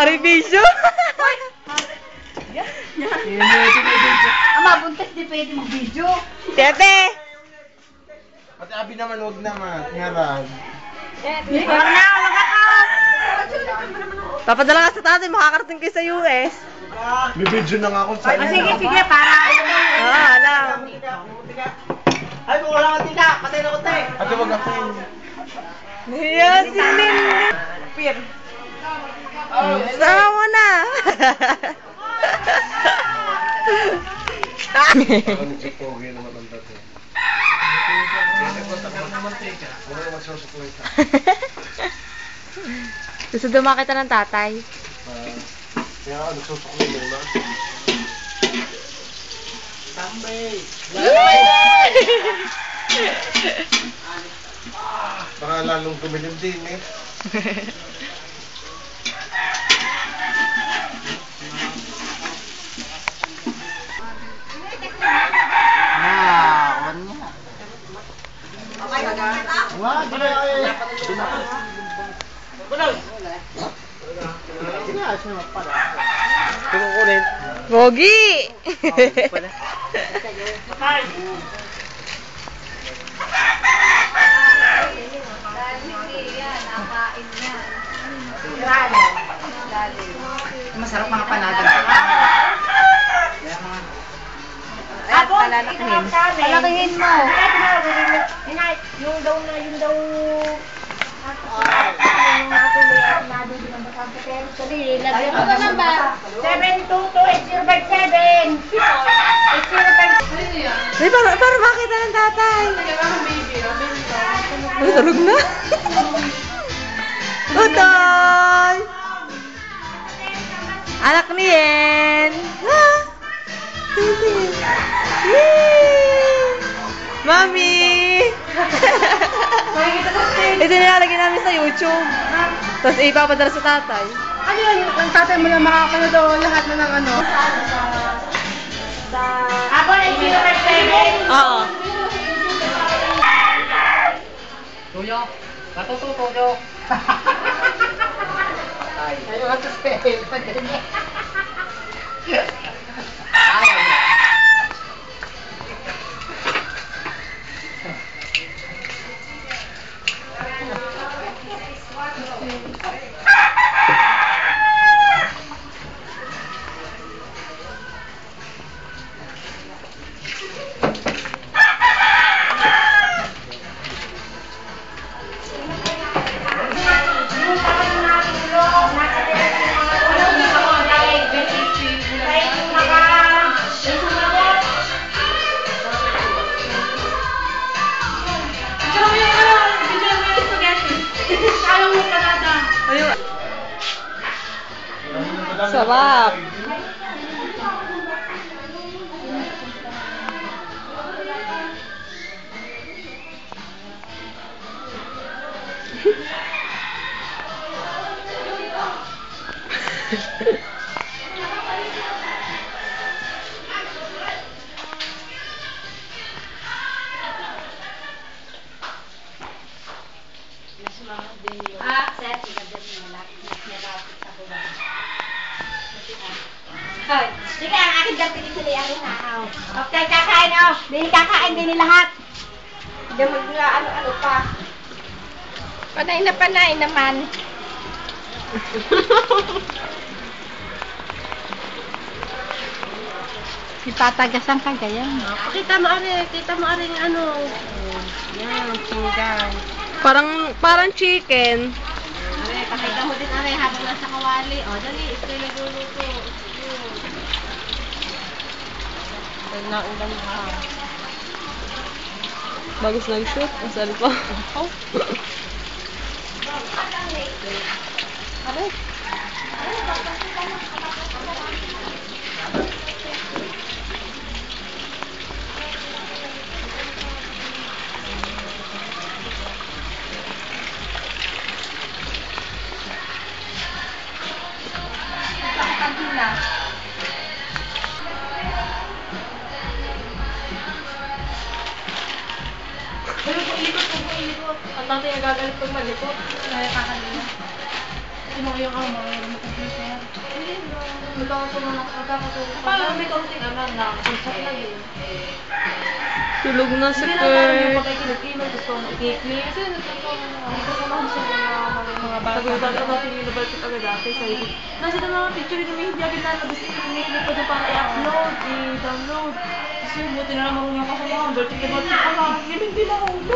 Aribisyo? Ama, buntis di pwede mag-video. Tete! Ate Abi naman, huwag naman. Ngarag. Huwag na, wag ako. Papadala ka sa tatay, makakarating kayo sa US. May video na nga ako sa Sige, sige, para. Alam. Ay, kung wala ka tika, patay na ko tayo. Ate, huwag ako. Yes, si Lynn. Pir. Sama mo na. Ano si Pogi naman ang dati. Wala naman siya sa kwenta. Gusto dumakita ng tatay. Kaya ako nagsusuklay mo na. Tambay! Baka lalong gumilim din eh. Kukunin. Pogi! Masarap mga panagan. At palalakihin. Palakihin mo. Yung daw ano lang ba? 722-8057. 8057. Ay, para makita ng tatay. Ay, tulog na. Utol! Anak ni Yen. Ah! Yay! Mami! Ito nilalagay namin sa YouTube. Tapos ipapadala sa tatay. Ano yun? Ang tatay mo lang makakanood o lahat na ng ano? Ako na 8057. Oo. Tuyo. Katuto, tuyo. Ayaw ka sa spell. Sarap. Sige, ang akin dyan pinisili ang inahaw. Okay, kakain oh. Dili kakain din lahat. Hindi ano pa. Panay naman. Ipatagasan ka ganyan. Kita mo ari ano. Yan, pinggan. Parang chicken. Are, pakita mo din are habang nasa kawali. O, dali, ito yung nagluluto. Naulan ka. Bagus nag-shoot. Masal pa. Aray. Pero kung ilikot. Ang tatay nagagalit pag malikot. Kaya kakanina. Sino yung ama? Yung computer. Magkakatulong. Paano? May kaunting na chat lang yun. Tulog na si Hindi na parang yung Kurt. pag i-email gusto kong i-click. Kasi nagkakaroon siya Mga bata. Sagutan ko natin yung nabalik agad dati sa iyo. Nasa na mga picture na may hindi agad nalabas yung email ko doon para i-upload, i-download. Kasi buti na lang marunong ako sa mga birthday. Hindi na ako